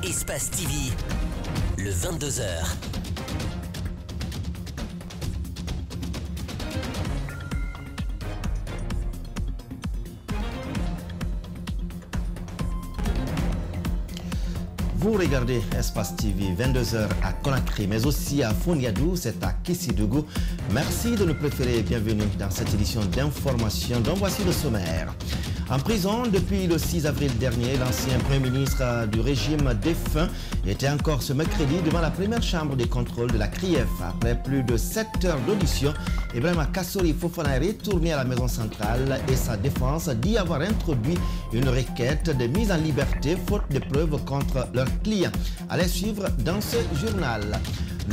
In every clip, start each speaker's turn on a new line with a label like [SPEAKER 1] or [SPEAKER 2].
[SPEAKER 1] Espace TV, le 22h.
[SPEAKER 2] Vous regardez Espace TV, 22h à Conakry, mais aussi à Foniadou, c'est à Kissidougou. Merci de nous préférer et bienvenue dans cette édition d'information dont voici le sommaire. En prison depuis le 6 avril dernier, l'ancien Premier ministre du régime défunt était encore ce mercredi devant la première chambre des contrôles de la CRIEF. Après plus de 7 heures d'audition, Ibrahima Kassori Fofana est retourné à la maison centrale et sa défense dit avoir introduit une requête de mise en liberté faute de preuves contre leur client. Allez suivre dans ce journal.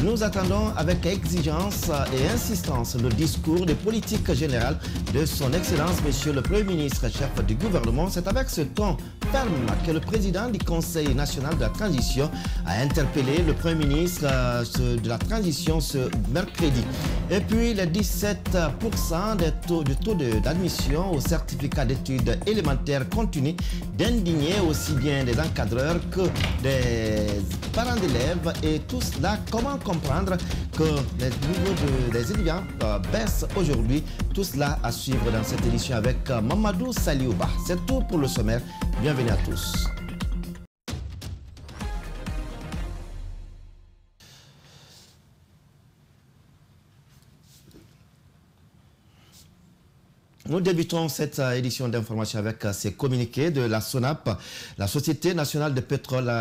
[SPEAKER 2] Nous attendons avec exigence et insistance le discours de politique générale de son Excellence, Monsieur le Premier ministre, chef du gouvernement. C'est avec ce ton ferme que le président du Conseil national de la transition a interpellé le Premier ministre de la transition ce mercredi. Et puis les 17% du taux d'admission au certificat d'études élémentaires continuent d'indigner aussi bien des encadreurs que des parents d'élèves. Et tout cela, comment comprendre que les niveaux des étudiants baissent aujourd'hui? Tout cela à suivre dans cette édition avec Mamadou Saliouba. C'est tout pour le sommaire. Bienvenue à tous. Nous débutons cette édition d'information avec ces communiqués de la SONAP. La Société nationale de pétrole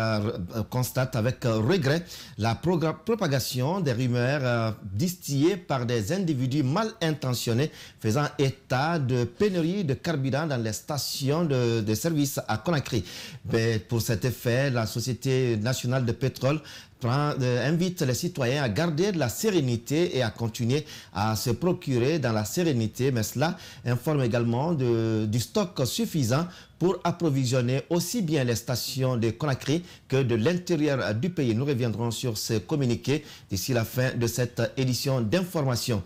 [SPEAKER 2] constate avec regret la propagation des rumeurs distillées par des individus mal intentionnés faisant état de pénurie de carburant dans les stations de service à Conakry. Mais pour cet effet, la Société nationale de pétrole invite les citoyens à garder de la sérénité et à continuer à se procurer dans la sérénité, mais cela informe également du stock suffisant pour approvisionner aussi bien les stations de Conakry que de l'intérieur du pays. Nous reviendrons sur ce communiqué d'ici la fin de cette édition d'information.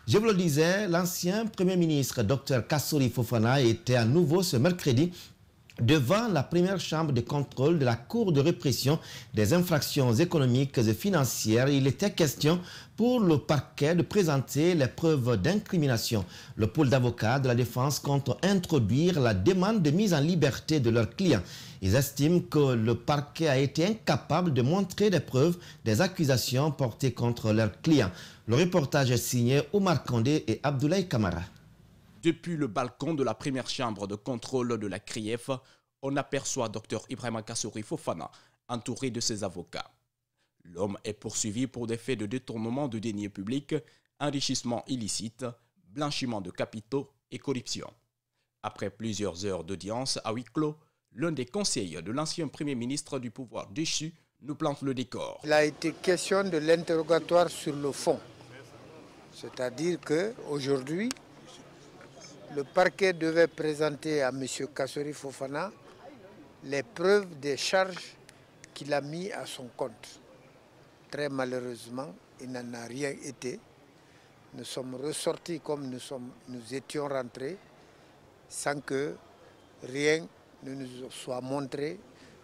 [SPEAKER 2] Je vous le disais, l'ancien Premier ministre Dr Kassori Fofana était à nouveau ce mercredi devant la première chambre de contrôle de la Cour de répression des infractions économiques et financières. Il était question pour le parquet de présenter les preuves d'incrimination. Le pôle d'avocats de la défense compte introduire la demande de mise en liberté de leurs clients. Ils estiment que le parquet a été incapable de montrer des preuves des accusations portées contre leurs clients. Le reportage est signé Omar Kandé et Abdoulaye Kamara.
[SPEAKER 3] Depuis le balcon de la première chambre de contrôle de la CRIEF, on aperçoit Dr Ibrahima Kassori Fofana entouré de ses avocats. L'homme est poursuivi pour des faits de détournement de deniers publics, enrichissement illicite, blanchiment de capitaux et corruption. Après plusieurs heures d'audience à huis clos, l'un des conseillers de l'ancien Premier ministre du pouvoir déchu nous plante le décor.
[SPEAKER 4] Il a été question de l'interrogatoire sur le fond. C'est-à-dire qu'aujourd'hui, le parquet devait présenter à M. Kassori Fofana les preuves des charges qu'il a mis à son compte. Très malheureusement, il n'en a rien été. Nous sommes ressortis comme nous étions rentrés sans que rien ne nous soit montré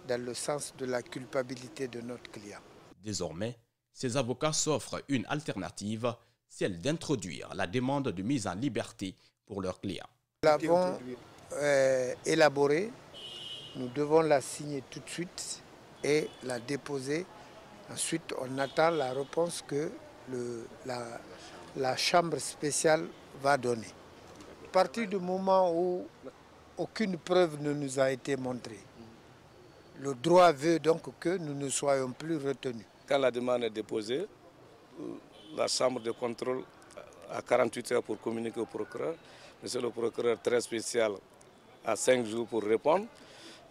[SPEAKER 4] dans le sens de la culpabilité de notre client.
[SPEAKER 3] Désormais, ses avocats s'offrent une alternative, celle d'introduire la demande de mise en liberté pour leurs clients.
[SPEAKER 4] Nous l'avons élaborée, nous devons la signer tout de suite et la déposer. Ensuite, on attend la réponse que la chambre spéciale va donner. À partir du moment où aucune preuve ne nous a été montrée, le droit veut donc que nous ne soyons plus retenus.
[SPEAKER 5] Quand la demande est déposée, la chambre de contrôle a 48 heures pour communiquer au procureur. Monsieur le procureur très spécial a 5 jours pour répondre.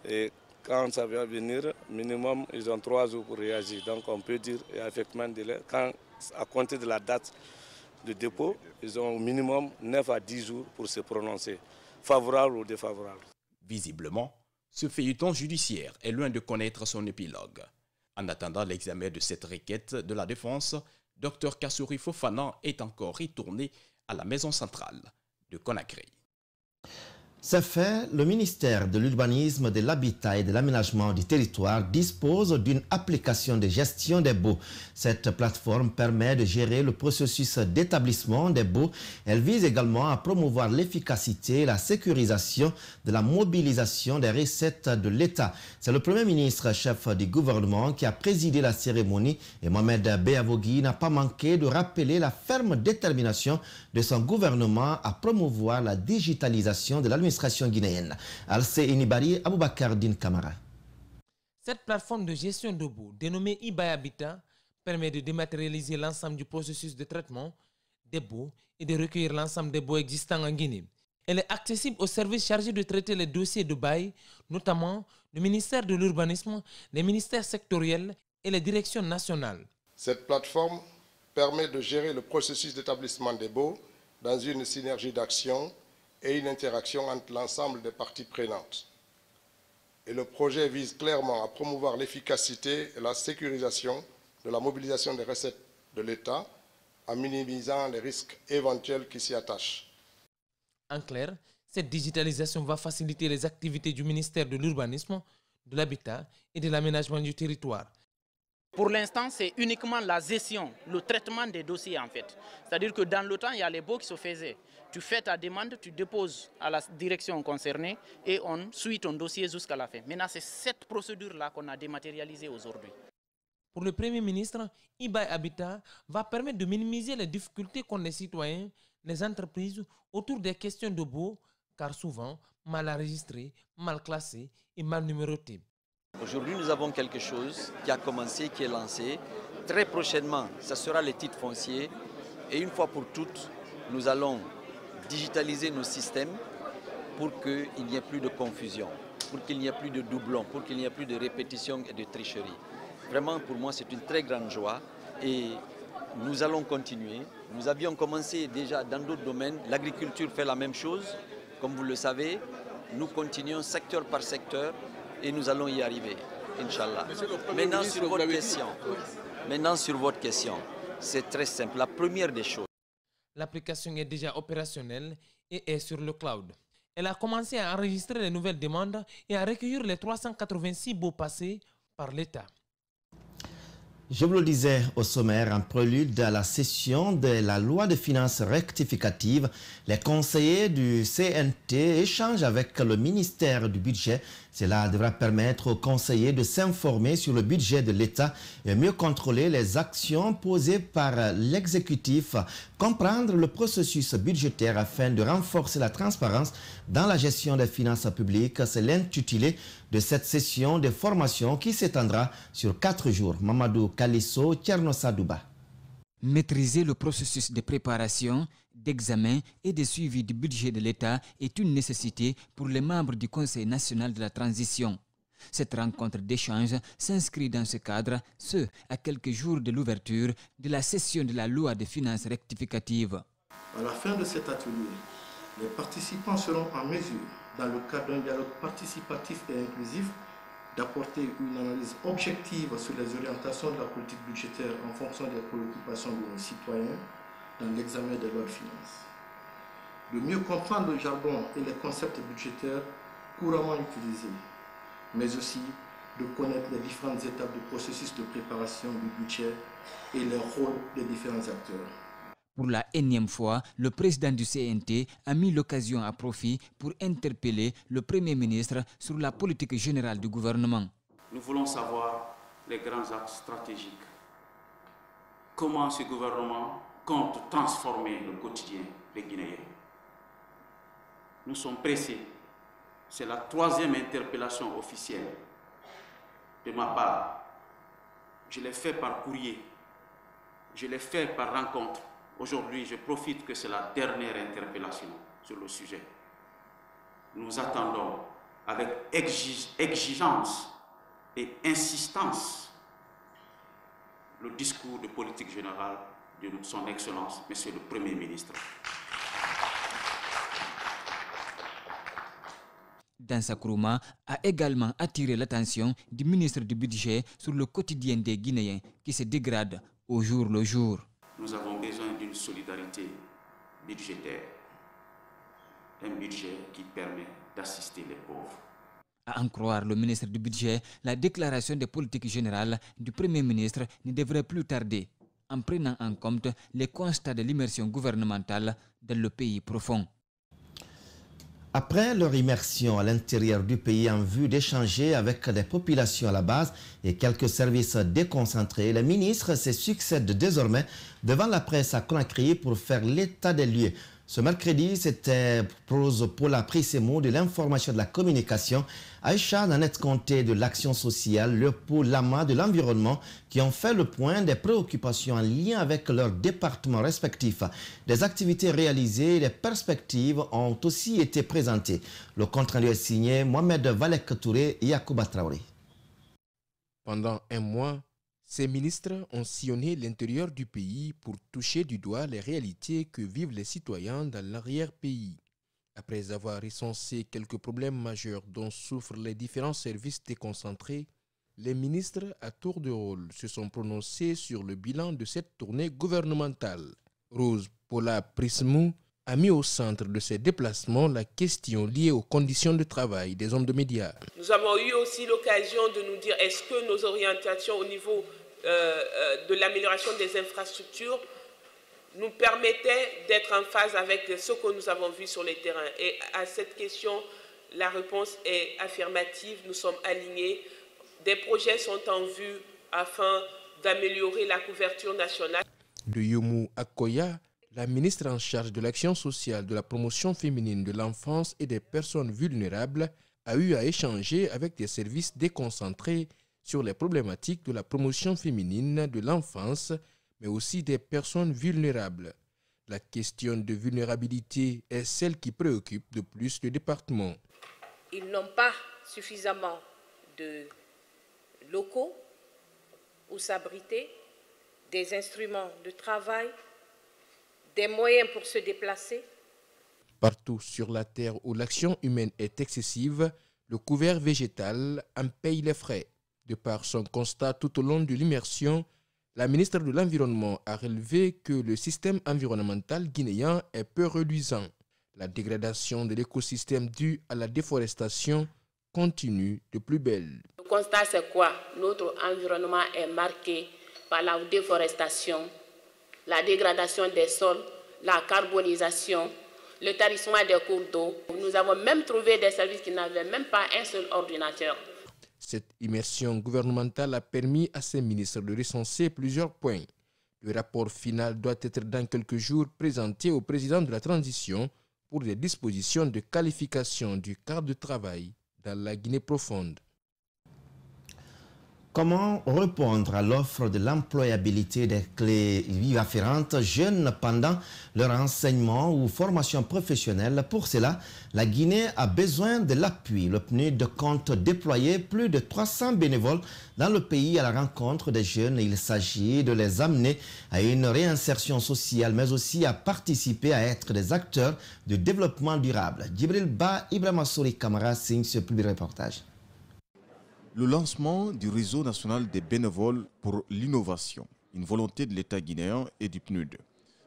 [SPEAKER 5] Et quand ça vient venir, minimum, ils ont 3 jours pour réagir. Donc on peut dire qu'il y a effectivement un délai. Quand, à compter de la date de dépôt, ils ont au minimum 9 à 10 jours pour se prononcer, favorable ou défavorable.
[SPEAKER 3] Visiblement, ce feuilleton judiciaire est loin de connaître son épilogue. En attendant l'examen de cette requête de la défense, Dr Kassori Fofana est encore retourné à la maison centrale de Conakry.
[SPEAKER 2] C'est fait, le ministère de l'Urbanisme, de l'Habitat et de l'Aménagement du Territoire dispose d'une application de gestion des baux. Cette plateforme permet de gérer le processus d'établissement des baux. Elle vise également à promouvoir l'efficacité et la sécurisation de la mobilisation des recettes de l'État. C'est le Premier ministre, chef du gouvernement, qui a présidé la cérémonie et Mohamed Beavogui n'a pas manqué de rappeler la ferme détermination de son gouvernement à promouvoir la digitalisation de l'administration guinéenne. Alcé Inibari, Aboubakar Din Kamara.
[SPEAKER 6] Cette plateforme de gestion de baux, dénommée eBay Habitat, permet de dématérialiser l'ensemble du processus de traitement des baux et de recueillir l'ensemble des baux existants en Guinée. Elle est accessible aux services chargés de traiter les dossiers de bail, notamment le ministère de l'Urbanisme, les ministères sectoriels et les directions nationales.
[SPEAKER 7] Cette plateforme permet de gérer le processus d'établissement des baux dans une synergie d'action et une interaction entre l'ensemble des parties prenantes. Et le projet vise clairement à promouvoir l'efficacité et la sécurisation de la mobilisation des recettes de l'État en minimisant les risques éventuels qui s'y attachent.
[SPEAKER 6] En clair, cette digitalisation va faciliter les activités du ministère de l'Urbanisme, de l'Habitat et de l'Aménagement du Territoire.
[SPEAKER 8] Pour l'instant, c'est uniquement la gestion, le traitement des dossiers en fait. C'est-à-dire que dans le temps, il y a les baux qui se faisaient. Tu fais ta demande, tu déposes à la direction concernée et on suit ton dossier jusqu'à la fin. Maintenant, c'est cette procédure-là qu'on a dématérialisée aujourd'hui.
[SPEAKER 6] Pour le Premier ministre, eBay Habitat va permettre de minimiser les difficultés qu'ont les citoyens, les entreprises autour des questions de baux, car souvent mal enregistrés, mal classés et mal numérotés.
[SPEAKER 9] Aujourd'hui, nous avons quelque chose qui a commencé, qui est lancé. Très prochainement, ce sera les titres fonciers. Et une fois pour toutes, nous allons digitaliser nos systèmes pour qu'il n'y ait plus de confusion, pour qu'il n'y ait plus de doublons, pour qu'il n'y ait plus de répétition et de tricherie. Vraiment, pour moi, c'est une très grande joie et nous allons continuer. Nous avions commencé déjà dans d'autres domaines. L'agriculture fait la même chose, comme vous le savez. Nous continuons secteur par secteur et nous allons y arriver, Inch'Allah. Maintenant, sur votre question, c'est très simple. La première des choses.
[SPEAKER 6] L'application est déjà opérationnelle et est sur le cloud. Elle a commencé à enregistrer les nouvelles demandes et à recueillir les 386 baux passés par l'État.
[SPEAKER 2] Je vous le disais au sommaire, en prélude à la session de la loi de finances rectificative, les conseillers du CNT échangent avec le ministère du Budget. Cela devra permettre aux conseillers de s'informer sur le budget de l'État et mieux contrôler les actions posées par l'exécutif, comprendre le processus budgétaire afin de renforcer la transparence dans la gestion des finances publiques. C'est l'intitulé de cette session de formation qui s'étendra sur 4 jours. Mamadou Kalisso, Tcherno Sadouba.
[SPEAKER 10] Maîtriser le processus de préparation, d'examen et de suivi du budget de l'État est une nécessité pour les membres du Conseil national de la transition. Cette rencontre d'échange s'inscrit dans ce cadre, à quelques jours de l'ouverture de la session de la loi de finances rectificative.
[SPEAKER 11] À la fin de cet atelier, les participants seront en mesure, dans le cadre d'un dialogue participatif et inclusif, d'apporter une analyse objective sur les orientations de la politique budgétaire en fonction des préoccupations de nos citoyens dans l'examen des lois de finances. De mieux comprendre le jargon et les concepts budgétaires couramment utilisés, mais aussi de connaître les différentes étapes du processus de préparation du budget et les rôles des différents acteurs.
[SPEAKER 10] Pour la énième fois, le président du CNT a mis l'occasion à profit pour interpeller le Premier ministre sur la politique générale du gouvernement.
[SPEAKER 12] Nous voulons savoir les grands axes stratégiques. Comment ce gouvernement compte transformer le quotidien des Guinéens. Nous sommes pressés. C'est la 3e interpellation officielle de ma part. Je l'ai fait par courrier. Je l'ai fait par rencontre. Aujourd'hui, je profite que c'est la dernière interpellation sur le sujet. Nous attendons avec exigence et insistance le discours de politique générale de son Excellence, Monsieur le Premier ministre.
[SPEAKER 10] Dansa Kourouma a également attiré l'attention du ministre du Budget sur le quotidien des Guinéens qui se dégrade au jour le jour.
[SPEAKER 12] Nous avons besoin d'une solidarité budgétaire. un budget qui permet d'assister les pauvres.
[SPEAKER 10] À en croire le ministre du Budget, la déclaration des politiques générales du Premier ministre ne devrait plus tarder, en prenant en compte les constats de l'immersion gouvernementale dans le pays profond.
[SPEAKER 2] Après leur immersion à l'intérieur du pays en vue d'échanger avec des populations à la base et quelques services déconcentrés, les ministres se succèdent désormais devant la presse à Conakry pour faire l'état des lieux. Ce mercredi, c'était Paula Prissemou de l'information de la communication, Aïcha Nanette Conté de l'action sociale, Léopold Lama de l'environnement qui ont fait le point des préoccupations en lien avec leurs départements respectifs. Des activités réalisées et des perspectives ont aussi été présentées. Le compte-rendu est signé Mohamed Valek Touré et Yacouba Traoré.
[SPEAKER 13] Pendant un mois, ces ministres ont sillonné l'intérieur du pays pour toucher du doigt les réalités que vivent les citoyens dans l'arrière-pays. Après avoir recensé quelques problèmes majeurs dont souffrent les différents services déconcentrés, les ministres à tour de rôle se sont prononcés sur le bilan de cette tournée gouvernementale. Rose Paula Prissemou a mis au centre de ses déplacements la question liée aux conditions de travail des hommes de médias.
[SPEAKER 14] Nous avons eu aussi l'occasion de nous dire est-ce que nos orientations au niveau de l'amélioration des infrastructures nous permettaient d'être en phase avec ce que nous avons vu sur les terrains. Et à cette question, la réponse est affirmative. Nous sommes alignés. Des projets sont en vue afin d'améliorer la couverture nationale.
[SPEAKER 13] De Youmou Akoya, la ministre en charge de l'action sociale, de la promotion féminine de l'enfance et des personnes vulnérables, a eu à échanger avec des services déconcentrés sur les problématiques de la promotion féminine de l'enfance, mais aussi des personnes vulnérables. La question de vulnérabilité est celle qui préoccupe de plus le département.
[SPEAKER 15] Ils n'ont pas suffisamment de locaux où s'abriter, des instruments de travail, des moyens pour se déplacer.
[SPEAKER 13] Partout sur la terre où l'action humaine est excessive, le couvert végétal en paye les frais. De par son constat tout au long de l'immersion, la ministre de l'Environnement a relevé que le système environnemental guinéen est peu reluisant. La dégradation de l'écosystème due à la déforestation continue de plus belle.
[SPEAKER 15] Le constat, c'est quoi? Notre environnement est marqué par la déforestation, la dégradation des sols, la carbonisation, le tarissement des cours d'eau. Nous avons même trouvé des services qui n'avaient même pas un seul ordinateur.
[SPEAKER 13] Cette immersion gouvernementale a permis à ces ministres de recenser plusieurs points. Le rapport final doit être dans quelques jours présenté au président de la transition pour des dispositions de qualification du cadre de travail dans la Guinée profonde.
[SPEAKER 2] Comment répondre à l'offre de l'employabilité des clés afférentes jeunes pendant leur enseignement ou formation professionnelle? Pour cela, la Guinée a besoin de l'appui. Le PNUD compte déployer plus de 300 bénévoles dans le pays à la rencontre des jeunes. Il s'agit de les amener à une réinsertion sociale, mais aussi à participer à être des acteurs de développement durable. Djibril Ba, Ibrahima Souri Kamara signe ce public reportage.
[SPEAKER 16] Le lancement du réseau national des bénévoles pour l'innovation, une volonté de l'État guinéen et du PNUD.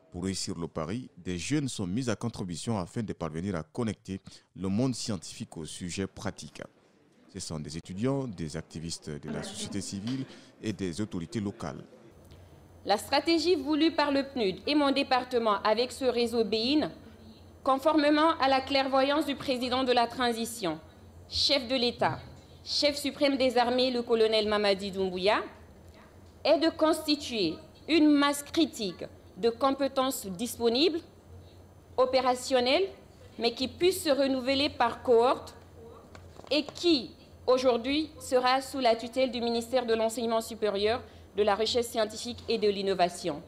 [SPEAKER 16] Pour réussir le pari, des jeunes sont mis à contribution afin de parvenir à connecter le monde scientifique aux sujets pratiques. Ce sont des étudiants, des activistes de la société civile et des autorités locales.
[SPEAKER 17] La stratégie voulue par le PNUD et mon département avec ce réseau BEIN, conformément à la clairvoyance du président de la transition, chef de l'État, chef suprême des armées, le colonel Mamadi Doumbouya, est de constituer une masse critique de compétences disponibles, opérationnelles, mais qui puissent se renouveler par cohorte et qui, aujourd'hui, sera sous la tutelle du ministère de l'Enseignement supérieur, de la Recherche scientifique et de l'Innovation.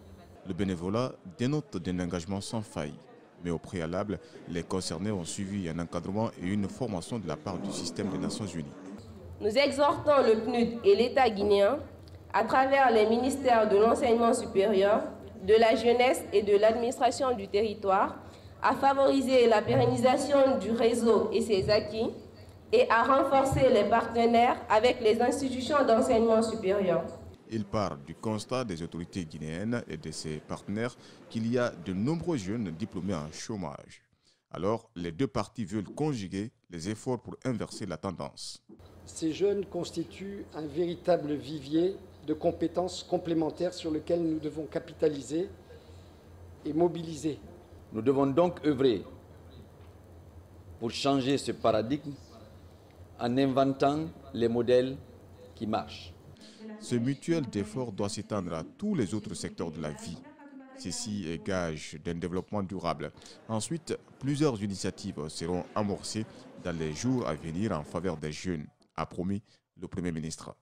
[SPEAKER 16] Le bénévolat dénote d'un engagement sans faille. Mais au préalable, les concernés ont suivi un encadrement et une formation de la part du système des Nations Unies.
[SPEAKER 18] Nous exhortons le PNUD et l'État guinéen, à travers les ministères de l'Enseignement supérieur, de la jeunesse et de l'administration du territoire, à favoriser la pérennisation du réseau et ses acquis et à renforcer les partenaires avec les institutions d'enseignement supérieur.
[SPEAKER 16] Il part du constat des autorités guinéennes et de ses partenaires qu'il y a de nombreux jeunes diplômés en chômage. Alors, les deux parties veulent conjuguer les efforts pour inverser la tendance.
[SPEAKER 19] Ces jeunes constituent un véritable vivier de compétences complémentaires sur lequel nous devons capitaliser et mobiliser.
[SPEAKER 9] Nous devons donc œuvrer pour changer ce paradigme en inventant les modèles qui marchent.
[SPEAKER 16] Ce mutuel d'efforts doit s'étendre à tous les autres secteurs de la vie. Ceci est gage d'un développement durable. Ensuite, plusieurs initiatives seront amorcées dans les jours à venir en faveur des jeunes, a promis le Premier ministre.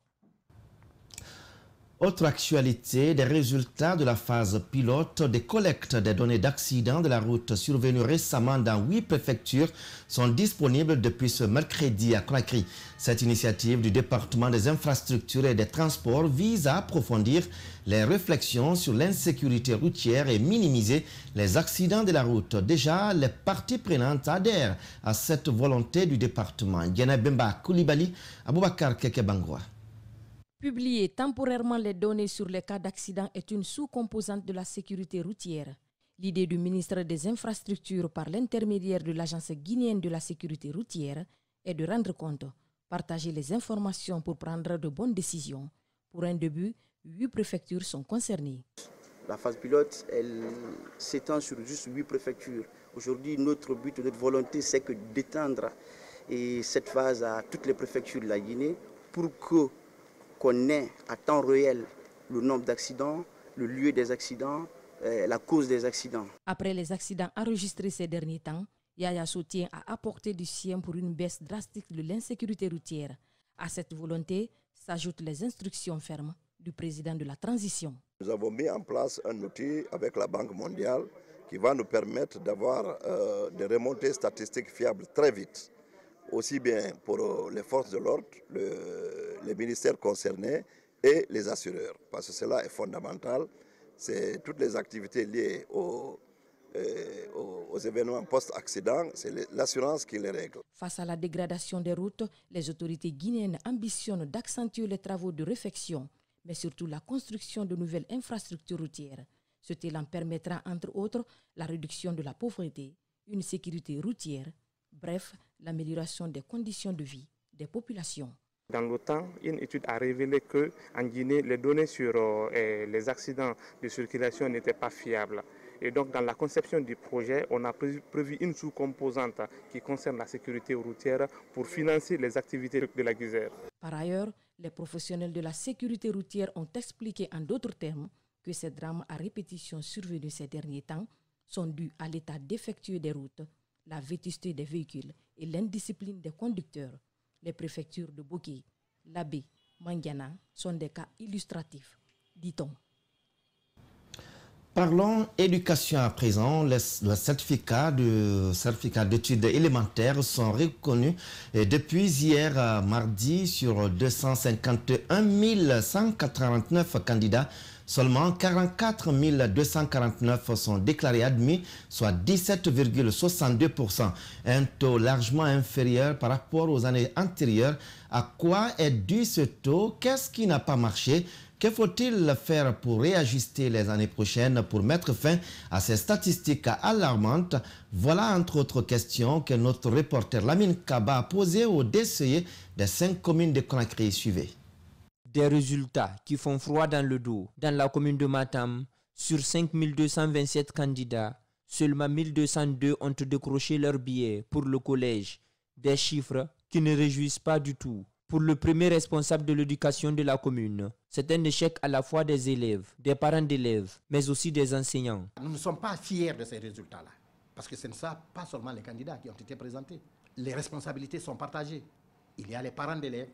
[SPEAKER 2] Autre actualité, des résultats de la phase pilote des collectes des données d'accidents de la route survenus récemment dans 8 préfectures sont disponibles depuis ce mercredi à Conakry. Cette initiative du département des infrastructures et des transports vise à approfondir les réflexions sur l'insécurité routière et minimiser les accidents de la route. Déjà, les parties prenantes adhèrent à cette volonté du département. Diana Bemba Koulibaly, Aboubakar Kekebangwa.
[SPEAKER 20] Publier temporairement les données sur les cas d'accident est une sous-composante de la sécurité routière. L'idée du ministre des Infrastructures par l'intermédiaire de l'Agence guinéenne de la sécurité routière est de rendre compte, partager les informations pour prendre de bonnes décisions. Pour un début, 8 préfectures sont concernées.
[SPEAKER 21] La phase pilote, elle s'étend sur juste 8 préfectures. Aujourd'hui, notre but, notre volonté, c'est d'étendre cette phase à toutes les préfectures de la Guinée pour qu'on ait à temps réel le nombre d'accidents, le lieu des accidents, la cause des accidents.
[SPEAKER 20] Après les accidents enregistrés ces derniers temps, Yaya soutient à apporter du sien pour une baisse drastique de l'insécurité routière. À cette volonté s'ajoutent les instructions fermes du président de la transition.
[SPEAKER 22] Nous avons mis en place un outil avec la Banque mondiale qui va nous permettre d'avoir des remontées statistiques fiables très vite, aussi bien pour les forces de l'ordre, les ministères concernés et les assureurs, parce que cela est fondamental. C'est toutes les activités liées aux événements post-accident, c'est l'assurance qui les règle.
[SPEAKER 20] Face à la dégradation des routes, les autorités guinéennes ambitionnent d'accentuer les travaux de réfection, mais surtout la construction de nouvelles infrastructures routières. Ce élan permettra entre autres la réduction de la pauvreté, une sécurité routière, bref, l'amélioration des conditions de vie des populations.
[SPEAKER 23] Dans le temps, une étude a révélé qu'en Guinée, les données sur les accidents de circulation n'étaient pas fiables. Et donc, dans la conception du projet, on a prévu une sous-composante qui concerne la sécurité routière pour financer les activités de la GISER.
[SPEAKER 20] Par ailleurs, les professionnels de la sécurité routière ont expliqué en d'autres termes que ces drames à répétition survenus ces derniers temps sont dus à l'état défectueux des routes, la vétusté des véhicules et l'indiscipline des conducteurs. Les préfectures de Boké, Labé, Manguiana sont des cas illustratifs, dit-on.
[SPEAKER 2] Parlons éducation à présent. Les certificats d'études élémentaires sont reconnus depuis hier mardi sur 251 149 candidats. Seulement 44 249 sont déclarés admis, soit 17,62%, un taux largement inférieur par rapport aux années antérieures. À quoi est dû ce taux? Qu'est-ce qui n'a pas marché? Que faut-il faire pour réajuster les années prochaines pour mettre fin à ces statistiques alarmantes? Voilà entre autres questions que notre reporter Lamine Kaba a posées aux DCE des 5 communes de Conakry. Suivez.
[SPEAKER 24] Des résultats qui font froid dans le dos. Dans la commune de Matam, sur 5227 candidats, seulement 1202 ont décroché leur billet pour le collège. Des chiffres qui ne réjouissent pas du tout. Pour le premier responsable de l'éducation de la commune, c'est un échec à la fois des élèves, des parents d'élèves, mais aussi des enseignants.
[SPEAKER 25] Nous ne sommes pas fiers de ces résultats-là, parce que ce ne sont pas seulement les candidats qui ont été présentés. Les responsabilités sont partagées. Il y a les parents d'élèves,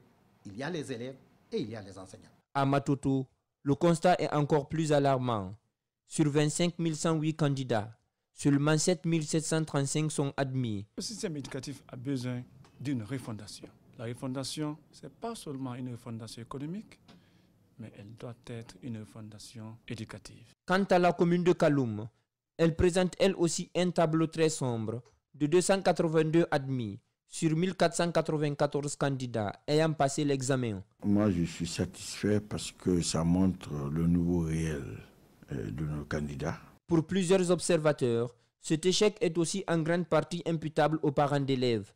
[SPEAKER 25] il y a les élèves, et il y a les enseignants.
[SPEAKER 24] À Matoto, le constat est encore plus alarmant. Sur 25 108 candidats, seulement 7 735 sont admis.
[SPEAKER 26] Le système éducatif a besoin d'une refondation. La refondation, ce n'est pas seulement une refondation économique, mais elle doit être une refondation éducative.
[SPEAKER 24] Quant à la commune de Kaloum, elle présente elle aussi un tableau très sombre de 282 admis sur 1494 candidats ayant passé l'examen.
[SPEAKER 27] Moi, je suis satisfait parce que ça montre le niveau réel de nos candidats.
[SPEAKER 24] Pour plusieurs observateurs, Cet échec est aussi en grande partie imputable aux parents d'élèves.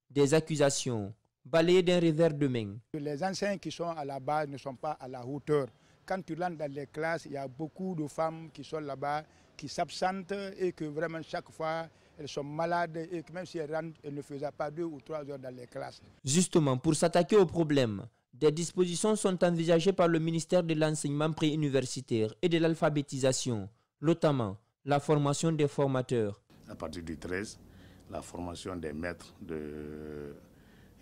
[SPEAKER 24] Des accusations balayées d'un revers de main.
[SPEAKER 1] Les enseignants qui sont à la base ne sont pas à la hauteur. Quand tu rentres dans les classes, il y a beaucoup de femmes qui sont là-bas, qui s'absentent et que vraiment chaque fois elles sont malades et que même si elles rentrent, elles ne faisaient pas 2 ou 3 heures dans les classes.
[SPEAKER 24] Justement, pour s'attaquer au problème, des dispositions sont envisagées par le ministère de l'enseignement préuniversitaire et de l'alphabétisation, notamment la formation des formateurs.
[SPEAKER 3] À partir du 13, la formation des maîtres de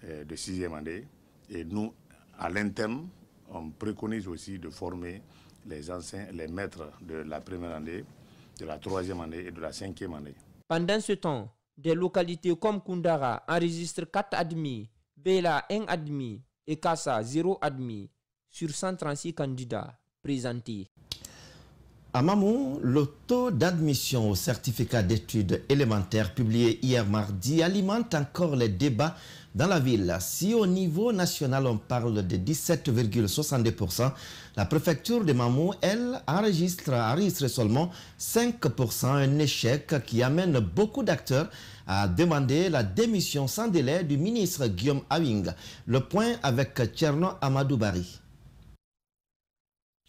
[SPEAKER 3] 6e année. Et nous, à l'interne, on préconise aussi de former les maîtres de la première année, de la 3e année et de la 5e année.
[SPEAKER 24] Pendant ce temps, des localités comme Koundara enregistrent 4 admis, Bela 1 admis et Kassa 0 admis sur 136 candidats présentés.
[SPEAKER 2] À Mamou, le taux d'admission au certificat d'études élémentaires publié hier mardi alimente encore les débats dans la ville. Si au niveau national on parle de 17,62%, la préfecture de Mamou, elle, enregistre seulement 5%, un échec qui amène beaucoup d'acteurs à demander la démission sans délai du ministre Guillaume Awing. Le point avec Tcherno Amadou Bari.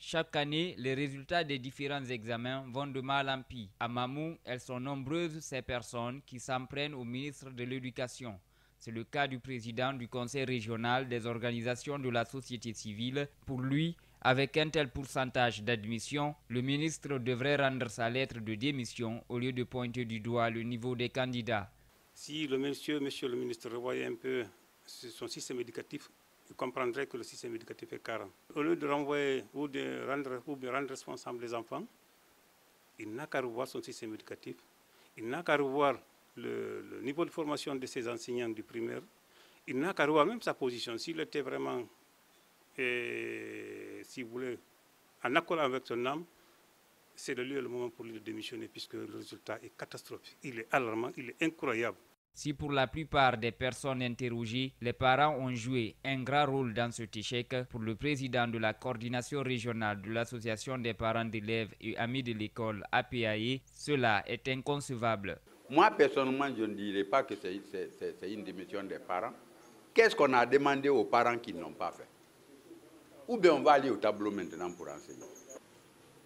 [SPEAKER 4] Chaque année, les résultats des différents examens vont de mal en pis. À Mamou, elles sont nombreuses ces personnes qui s'en prennent au ministre de l'Éducation. C'est le cas du président du conseil régional des organisations de la société civile. Pour lui, avec un tel pourcentage d'admission, le ministre devrait rendre sa lettre de démission au lieu de pointer du doigt le niveau des candidats.
[SPEAKER 12] Si le monsieur le ministre revoyait un peu son système éducatif, il comprendrait que le système éducatif est carent. Au lieu de renvoyer ou de rendre responsables les enfants, il n'a qu'à revoir son système éducatif, il n'a qu'à revoir le niveau de formation de ses enseignants du primaire, il n'a qu'à revoir même sa position. S'il était vraiment, si vous voulez, en accord avec son âme, c'est le lieu et le moment pour lui de démissionner puisque le résultat est catastrophique. Il est alarmant, il est incroyable.
[SPEAKER 4] Si pour la plupart des personnes interrogées, les parents ont joué un grand rôle dans cet échec, pour le président de la coordination régionale de l'association des parents d'élèves et amis de l'école APAE, cela est inconcevable.
[SPEAKER 5] Moi, personnellement, je ne dirais pas que c'est une démission des parents. Qu'est-ce qu'on a demandé aux parents qui n'ont pas fait? Ou bien on va aller au tableau maintenant pour enseigner.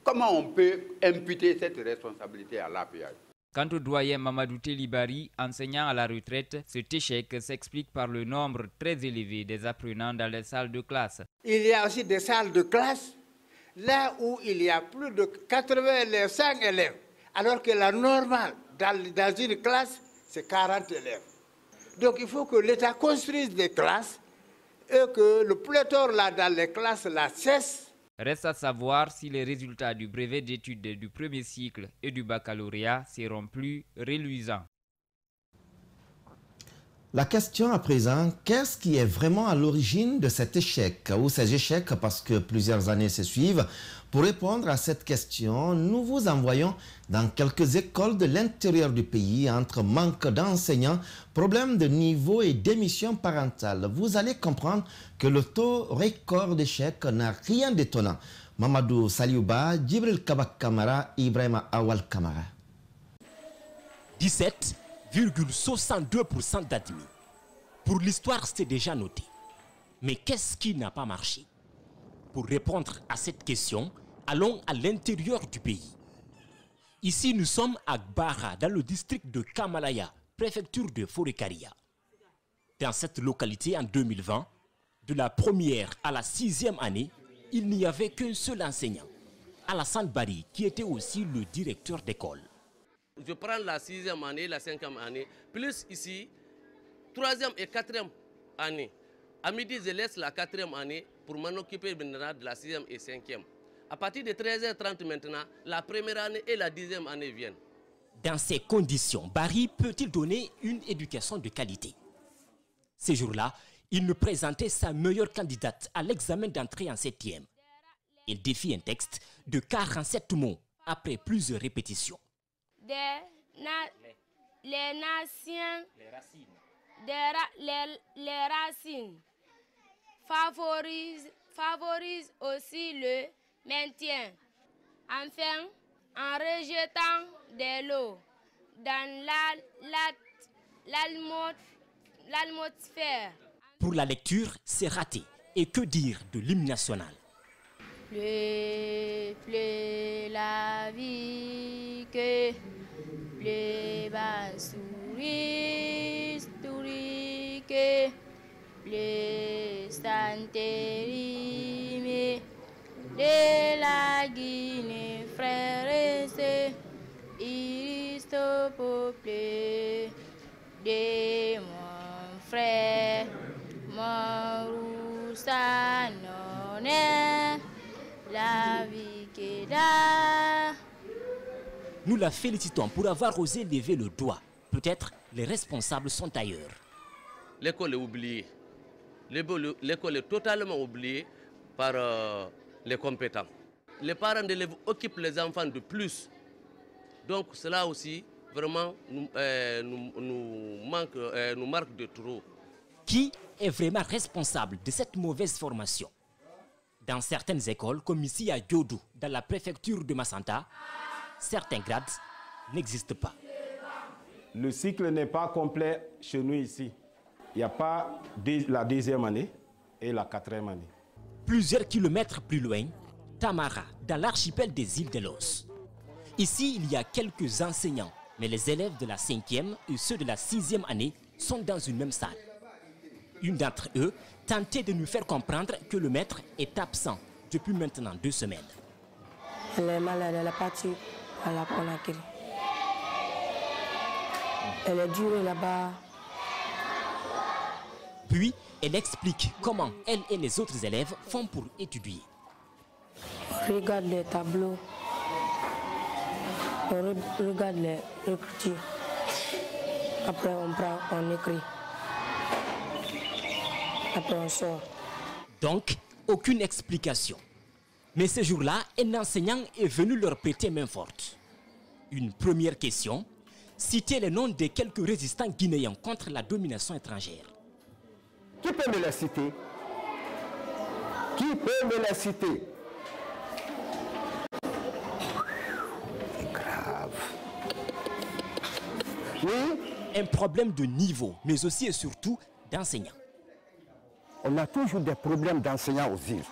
[SPEAKER 5] Comment on peut imputer cette responsabilité à l'APAE?
[SPEAKER 4] Quant au doyen Mamadou Telibari, enseignant à la retraite, cet échec s'explique par le nombre très élevé des apprenants dans les salles de classe.
[SPEAKER 6] Il y a aussi des salles de classe là où il y a plus de 85 élèves, alors que la normale dans une classe, c'est 40 élèves. Donc il faut que l'État construise des classes et que le pléthore là dans les classes là cesse.
[SPEAKER 4] Reste à savoir si les résultats du brevet d'études du premier cycle et du baccalauréat seront plus reluisants.
[SPEAKER 2] La question à présent, qu'est-ce qui est vraiment à l'origine de cet échec ou ces échecs parce que plusieurs années se suivent? Pour répondre à cette question, nous vous envoyons dans quelques écoles de l'intérieur du pays entre manque d'enseignants, problèmes de niveau et démission parentale. Vous allez comprendre que le taux record d'échecs n'a rien d'étonnant. Mamadou Saliouba, Djibril Kabak Kamara, Ibrahima Awal Kamara.
[SPEAKER 7] 17,62% d'admis. Pour l'histoire, c'est déjà noté. Mais qu'est-ce qui n'a pas marché? Pour répondre à cette question, allons à l'intérieur du pays. Ici, nous sommes à Gbara, dans le district de Kamalaya, préfecture de Forekaria. Dans cette localité, en 2020, de la première à la 6e année, il n'y avait qu'un seul enseignant, Alassane Bari, qui était aussi le directeur d'école.
[SPEAKER 8] Je prends la 6e année, la 5e année, plus ici, 3e et 4e année. À midi, je laisse la 4e année pour m'en occuper maintenant de la 6e et 5e. À partir de 13h30 maintenant, la première année et la 10e année viennent.
[SPEAKER 7] Dans ces conditions, Bari peut-il donner une éducation de qualité? Ces jours-là, il nous présentait sa meilleure candidate à l'examen d'entrée en 7e. Il défie un texte de 47 mots après plusieurs répétitions.
[SPEAKER 28] Les racines favorisent aussi le maintien. Enfin, en rejetant des lots l'atmosphère.
[SPEAKER 7] Pour la lecture, c'est raté. Et que dire de l'hymne national?
[SPEAKER 28] Pleut la vie que pleut Bansuri, que pleut Santérimé de la Guinée, frères et sœurs, iris au peuple de mon frère, mon roussanonnet, la vie qui da.
[SPEAKER 7] Nous la félicitons pour avoir osé lever le doigt. Peut-être les responsables sont ailleurs.
[SPEAKER 8] L'école est oubliée. L'école est totalement oubliée par les compétents. Les parents d'élèves occupent les enfants de plus. Donc cela aussi, vraiment, nous marque de trop.
[SPEAKER 7] Qui est vraiment responsable de cette mauvaise formation? Dans certaines écoles, comme ici à Diodou, dans la préfecture de Massanta, certains grades n'existent pas.
[SPEAKER 10] Le cycle n'est pas complet chez nous ici. Il n'y a pas la deuxième année et la quatrième année.
[SPEAKER 7] Plusieurs kilomètres plus loin, Tamara, dans l'archipel des îles de Los. Ici, il y a quelques enseignants, mais les élèves de la 5e et ceux de la 6e année sont dans une même salle. Une d'entre eux tentait de nous faire comprendre que le maître est absent depuis maintenant 2 semaines.
[SPEAKER 11] Elle est malade, elle est partie à la Conakry. Elle est durée là-bas.
[SPEAKER 7] Puis, elle explique comment elle et les autres élèves font pour étudier.
[SPEAKER 11] On regarde les tableaux, on regarde les écritures. Après, on écrit. Après, on sort.
[SPEAKER 7] Donc, aucune explication. Mais ce jour-là, un enseignant est venu leur prêter main forte. Une première question, citer les noms de quelques résistants guinéens contre la domination étrangère.
[SPEAKER 13] Qui peut me les citer? Qui peut me les citer?
[SPEAKER 7] C'est grave. Oui, un problème de niveau, mais aussi et surtout d'enseignants.
[SPEAKER 13] On a toujours des problèmes d'enseignants aux îles.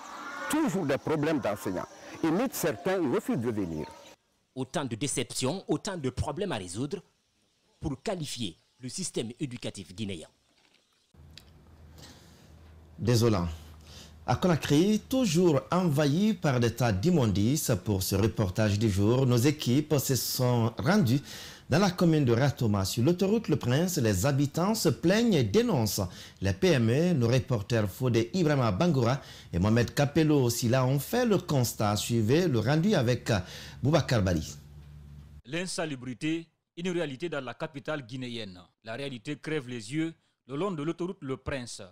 [SPEAKER 13] Toujours des problèmes d'enseignants. Et même certains, ils refusent de venir.
[SPEAKER 7] Autant de déceptions, autant de problèmes à résoudre pour qualifier le système éducatif guinéen.
[SPEAKER 2] Désolant. À Conakry, toujours envahi par des tas d'immondices, pour ce reportage du jour, nos équipes se sont rendues dans la commune de Ratoma. Sur l'autoroute Le Prince, les habitants se plaignent et dénoncent les PME. Nos reporters Fodé Ibrahima Bangoura et Mohamed Kapelo Silla ont fait le constat. Suivez le rendu avec Boubacar Bali.
[SPEAKER 14] L'insalubrité, une réalité dans la capitale guinéenne. La réalité crève les yeux le long de l'autoroute Le Prince.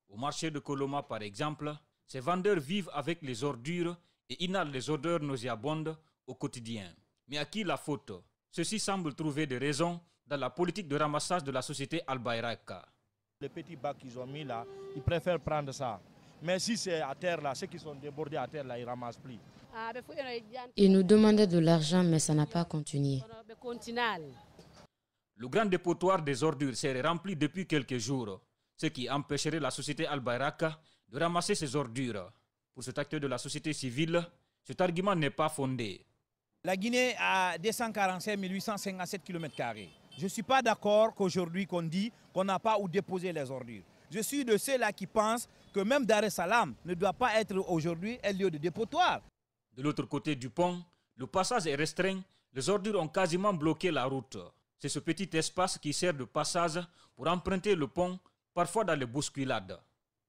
[SPEAKER 14] Au marché de Koloma, par exemple, ces vendeurs vivent avec les ordures et inhalent les odeurs nauséabondes au quotidien. Mais à qui la faute? Ceux-ci semblent trouver des raisons dans la politique de ramassage de la société Al-Bayraka.
[SPEAKER 15] Les petits bacs qu'ils ont mis là, ils préfèrent prendre ça. Mais si c'est à terre là, ceux qui sont débordés à terre là, ils ne ramassent plus.
[SPEAKER 11] Ils nous demandaient de l'argent, mais ça n'a pas continué.
[SPEAKER 14] Le grand dépotoir des ordures s'est rempli depuis quelques jours, ce qui empêcherait la société Al-Bayraka de ramasser ses ordures. Pour cet acteur de la société civile, cet argument n'est pas fondé.
[SPEAKER 15] La Guinée a 245 857 km². Je ne suis pas d'accord qu'aujourd'hui qu'on dit qu'on n'a pas où déposer les ordures. Je suis de ceux-là qui pensent que même Dar es Salaam ne doit pas être aujourd'hui un lieu de dépotoir.
[SPEAKER 14] De l'autre côté du pont, le passage est restreint, les ordures ont quasiment bloqué la route. C'est ce petit espace qui sert de passage pour emprunter le pont, parfois dans les bousculades.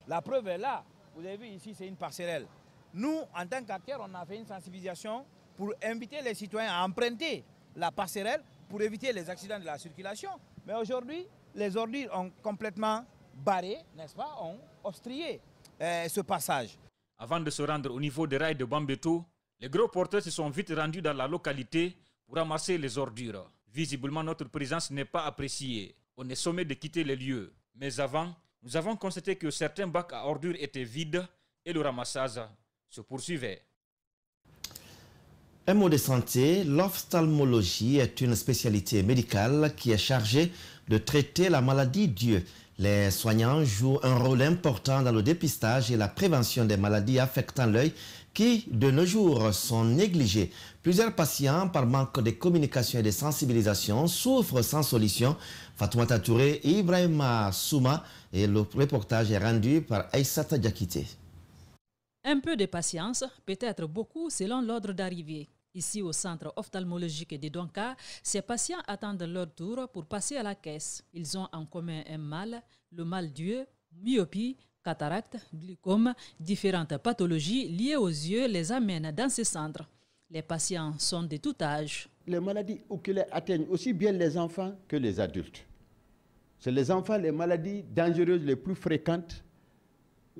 [SPEAKER 15] La preuve est là. Vous avez vu ici, c'est une passerelle. Nous, en tant qu'acteurs, on a fait une sensibilisation pour inviter les citoyens à emprunter la passerelle pour éviter les accidents de la circulation. Mais aujourd'hui, les ordures ont complètement barré, n'est-ce pas, ont obstrué ce passage.
[SPEAKER 14] Avant de se rendre au niveau des rails de Bambeto, les gros porteurs se sont vite rendus dans la localité pour ramasser les ordures. Visiblement, notre présence n'est pas appréciée. On est sommé de quitter les lieux. Mais avant, nous avons constaté que certains bacs à ordures étaient vides et le ramassage se poursuivait.
[SPEAKER 2] Un mot de santé, l'ophtalmologie est une spécialité médicale qui est chargée de traiter la maladie d'yeux. Les soignants jouent un rôle important dans le dépistage et la prévention des maladies affectant l'œil qui, de nos jours, sont négligées. Plusieurs patients, par manque de communication et de sensibilisation, souffrent sans solution. Fatoumata Touré et Ibrahima Souma, et le reportage est rendu par Aïssata Diakité.
[SPEAKER 9] Un peu de patience, peut-être beaucoup selon l'ordre d'arrivée. Ici au centre ophtalmologique de Donka, ces patients attendent leur tour pour passer à la caisse. Ils ont en commun un mal, le mal d'yeux, myopie, cataracte, glaucome, différentes pathologies liées aux yeux les amènent dans ces centres. Les patients sont de tout âge.
[SPEAKER 16] Les maladies oculaires atteignent aussi bien les enfants que les adultes. C'est les enfants les maladies dangereuses les plus fréquentes,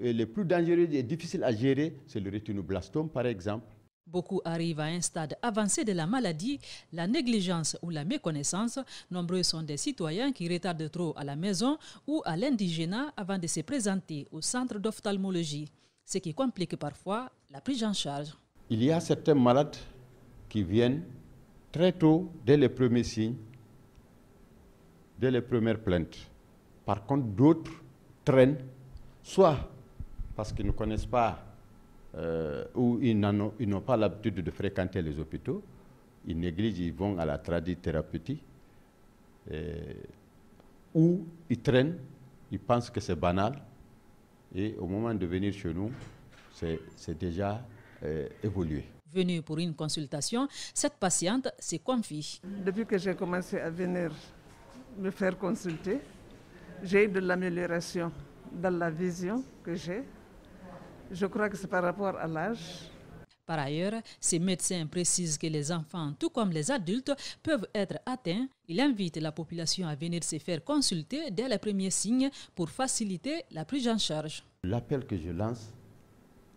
[SPEAKER 16] et les plus dangereuses et difficiles à gérer, c'est le rétinoblastome par exemple.
[SPEAKER 9] Beaucoup arrivent à un stade avancé de la maladie, la négligence ou la méconnaissance. Nombreux sont des citoyens qui retardent trop à la maison ou à l'indigénat avant de se présenter au centre d'ophtalmologie, ce qui complique parfois la prise en charge.
[SPEAKER 16] Il y a certains malades qui viennent très tôt, dès les premiers signes, dès les premières plaintes. Par contre, d'autres traînent, soit parce qu'ils ne connaissent pas ou ils n'ont pas l'habitude de fréquenter les hôpitaux, ils négligent, ils vont à la tradithérapie, ou ils traînent, ils pensent que c'est banal, et au moment de venir chez nous, c'est déjà évolué.
[SPEAKER 9] Venue pour une consultation, cette patiente se confie.
[SPEAKER 17] Depuis que j'ai commencé à venir me faire consulter, j'ai eu de l'amélioration dans la vision que j'ai. Je crois que c'est par rapport à l'âge.
[SPEAKER 9] Par ailleurs, ces médecins précisent que les enfants, tout comme les adultes, peuvent être atteints. Il invite la population à venir se faire consulter dès les premiers signes pour faciliter la prise en charge.
[SPEAKER 16] L'appel que je lance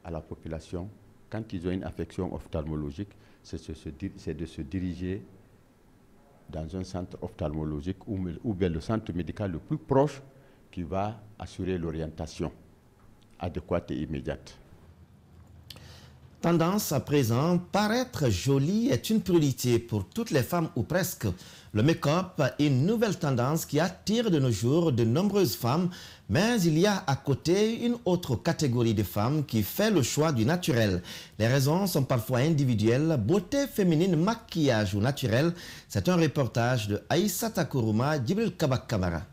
[SPEAKER 16] à la population, quand ils ont une affection ophtalmologique, c'est de se diriger dans un centre ophtalmologique ou bien le centre médical le plus proche qui va assurer l'orientation adéquate et immédiate.
[SPEAKER 2] Tendance à présent, paraître jolie est une priorité pour toutes les femmes ou presque. Le make-up est une nouvelle tendance qui attire de nos jours de nombreuses femmes, mais il y a à côté une autre catégorie de femmes qui fait le choix du naturel. Les raisons sont parfois individuelles, beauté féminine, maquillage ou naturel. C'est un reportage de Aïssata Kourouma, Djibril Kabak Kamara.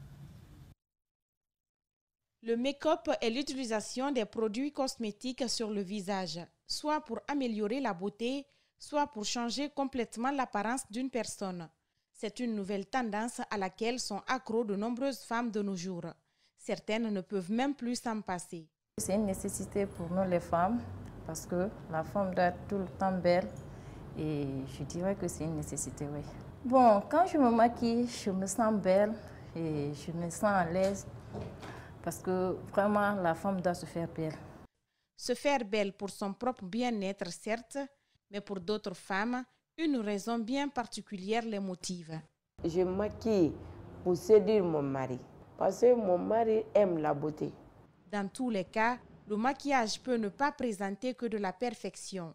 [SPEAKER 18] Le make-up est l'utilisation des produits cosmétiques sur le visage, soit pour améliorer la beauté, soit pour changer complètement l'apparence d'une personne. C'est une nouvelle tendance à laquelle sont accros de nombreuses femmes de nos jours. Certaines ne peuvent même plus s'en passer.
[SPEAKER 19] C'est une nécessité pour nous les femmes, parce que la femme doit être tout le temps belle, et je dirais que c'est une nécessité, oui. Bon, quand je me maquille, je me sens belle et je me sens à l'aise. Parce que vraiment, la femme doit se faire belle.
[SPEAKER 18] Se faire belle pour son propre bien-être, certes, mais pour d'autres femmes, une raison bien particulière les motive.
[SPEAKER 21] Je me maquille pour séduire mon mari, parce que mon mari aime la beauté.
[SPEAKER 18] Dans tous les cas, le maquillage peut ne pas présenter que de la perfection.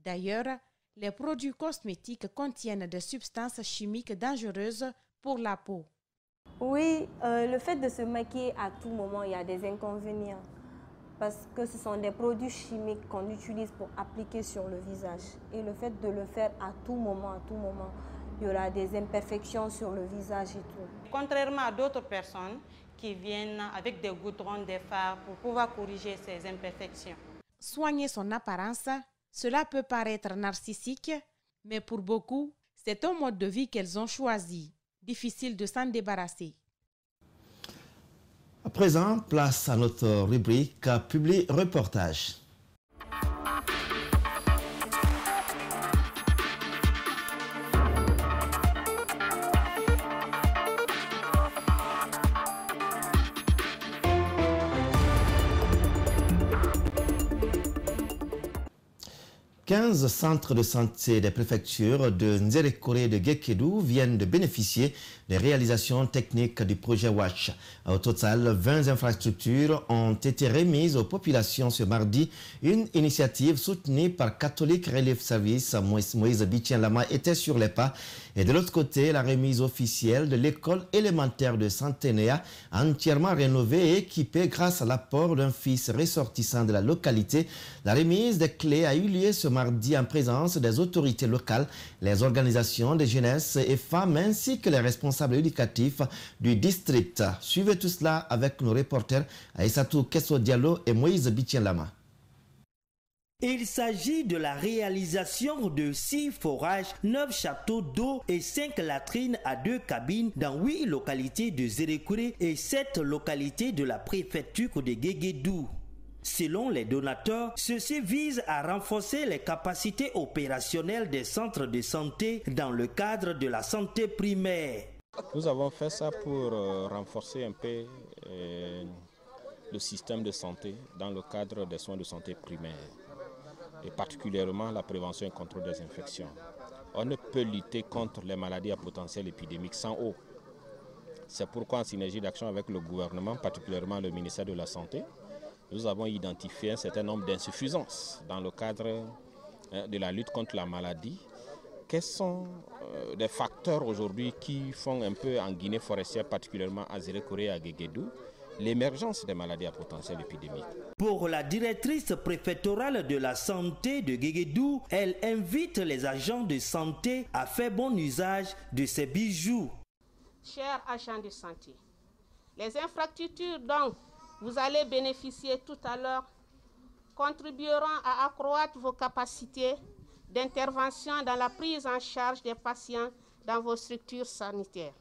[SPEAKER 18] D'ailleurs, les produits cosmétiques contiennent des substances chimiques dangereuses pour la peau.
[SPEAKER 22] Oui, le fait de se maquiller à tout moment, il y a des inconvénients. Parce que ce sont des produits chimiques qu'on utilise pour appliquer sur le visage. Et le fait de le faire à tout moment, il y aura des imperfections sur le visage et tout.
[SPEAKER 23] Contrairement à d'autres personnes qui viennent avec des goudrons, des fards pour pouvoir corriger ces imperfections.
[SPEAKER 18] Soigner son apparence, cela peut paraître narcissique, mais pour beaucoup, c'est un mode de vie qu'elles ont choisi. Difficile de s'en débarrasser.
[SPEAKER 2] À présent, place à notre rubrique Publi Reportage. 15 centres de santé des préfectures de Nzerekore et de Gekedou viennent de bénéficier des réalisations techniques du projet WASH. Au total, 20 infrastructures ont été remises aux populations ce mardi. Une initiative soutenue par Catholic Relief Service, Moïse Bichian-Lama, était sur les pas. Et de l'autre côté, la remise officielle de l'école élémentaire de Santénéa, entièrement rénovée et équipée grâce à l'apport d'un fils ressortissant de la localité. La remise des clés a eu lieu ce mardi en présence des autorités locales, les organisations de jeunesse et femmes ainsi que les responsables éducatifs du district. Suivez tout cela avec nos reporters Aïssatou Kesso Diallo et Moïse Bichian-Lama.
[SPEAKER 1] Il s'agit de la réalisation de 6 forages, 9 châteaux d'eau et 5 latrines à 2 cabines dans 8 localités de Nzerekore et 7 localités de la préfecture de Guéguédou. Selon les donateurs, ceci vise à renforcer les capacités opérationnelles des centres de santé dans le cadre de la santé primaire.
[SPEAKER 10] Nous avons fait ça pour renforcer un peu le système de santé dans le cadre des soins de santé primaires et particulièrement la prévention et contrôle des infections. On ne peut lutter contre les maladies à potentiel épidémique sans eau. C'est pourquoi en synergie d'action avec le gouvernement, particulièrement le ministère de la Santé, nous avons identifié un certain nombre d'insuffisances dans le cadre de la lutte contre la maladie. Quels sont les facteurs aujourd'hui qui font un peu en Guinée forestière, particulièrement à Nzerekore et à Guéguédou, l'émergence des maladies à potentiel épidémique?
[SPEAKER 1] Pour la directrice préfectorale de la santé de Guéguédou, elle invite les agents de santé à faire bon usage de ces bijoux.
[SPEAKER 3] Chers agents de santé, les infrastructures dont vous allez bénéficier tout à l'heure contribueront à accroître vos capacités d'intervention dans la prise en charge des patients dans vos structures sanitaires.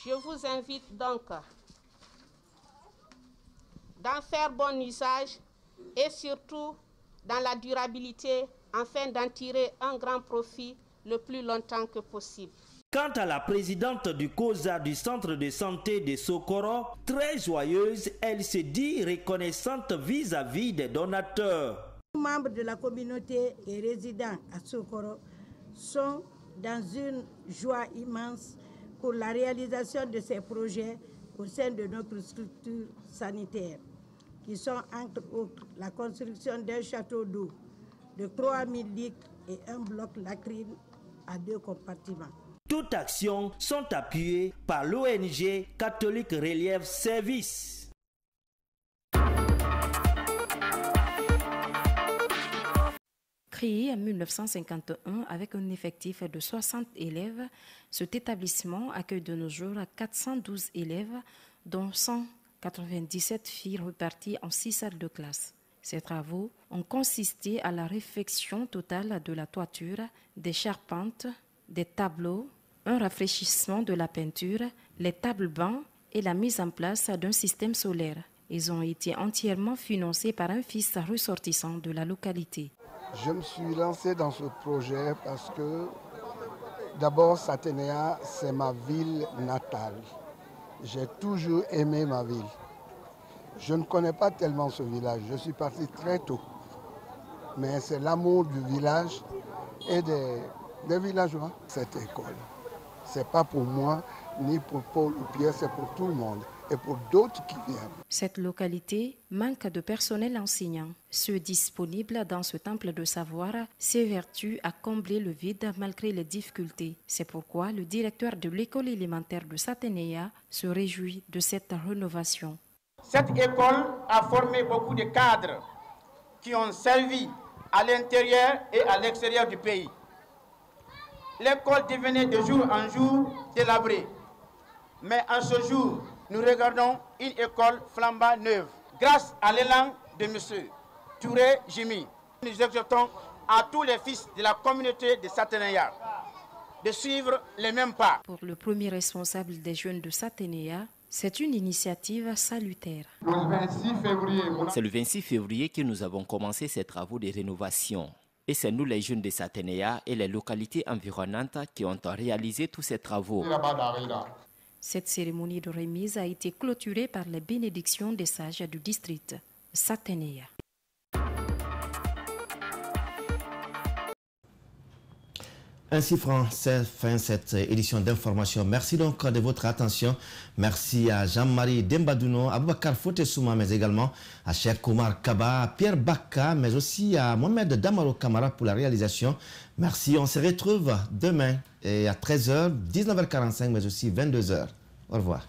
[SPEAKER 3] Je vous invite donc d'en faire bon usage et surtout dans la durabilité afin d'en tirer un grand profit le plus longtemps que possible.
[SPEAKER 1] Quant à la présidente du COSA du centre de santé de Sokoro, très joyeuse, elle se dit reconnaissante vis-à-vis des donateurs.
[SPEAKER 12] Les membres de la communauté et résidents à Sokoro sont dans une joie immense pour la réalisation de ces projets au sein de notre structure sanitaire, qui sont entre autres la construction d'un château d'eau de 3000 litres et un bloc latrine à 2 compartiments.
[SPEAKER 1] Toutes actions sont appuyées par l'ONG Catholic Relief Service.
[SPEAKER 11] Créé en 1951 avec un effectif de 60 élèves, cet établissement accueille de nos jours 412 élèves, dont 197 filles reparties en 6 salles de classe. Ces travaux ont consisté à la réfection totale de la toiture, des charpentes, des tableaux, un rafraîchissement de la peinture, les tables-bancs et la mise en place d'un système solaire. Ils ont été entièrement financés par un fils ressortissant de la localité.
[SPEAKER 20] Je me suis lancé dans ce projet parce que d'abord Santénéa, c'est ma ville natale. J'ai toujours aimé ma ville. Je ne connais pas tellement ce village, je suis parti très tôt. Mais c'est l'amour du village et des villageois, cette école. Ce n'est pas pour moi, ni pour Paul ou Pierre, c'est pour tout le monde et pour d'autres qui viennent.
[SPEAKER 11] Cette localité manque de personnel enseignant. Ceux disponibles dans ce temple de savoir s'évertuent à combler le vide malgré les difficultés. C'est pourquoi le directeur de l'école élémentaire de Santénéa se réjouit de cette rénovation.
[SPEAKER 24] Cette école a formé beaucoup de cadres qui ont servi à l'intérieur et à l'extérieur du pays. L'école devenait de jour en jour délabrée. Mais en ce jour, nous regardons une école flambant neuve. Grâce à l'élan de M. Touré Jimmy, nous exhortons à tous les fils de la communauté de Santénéa de suivre les mêmes pas.
[SPEAKER 11] Pour le premier responsable des jeunes de Santénéa, c'est une initiative salutaire.
[SPEAKER 25] C'est le 26 février que nous avons commencé ces travaux de rénovation. Et c'est nous les jeunes de Santénéa et les localités environnantes qui ont réalisé tous ces travaux.
[SPEAKER 11] Cette cérémonie de remise a été clôturée par les bénédictions des sages du district Santénéa.
[SPEAKER 2] Ainsi c'est fin cette édition d'information. Merci donc de votre attention. Merci à Jean-Marie Dembadouno, à Boubacar Fotesouma, mais également à Cheikh Omar Kaba, à Pierre Baka, mais aussi à Mohamed Damaro Kamara pour la réalisation. Merci, on se retrouve demain et à 13h, 19h45, mais aussi 22h. Au revoir.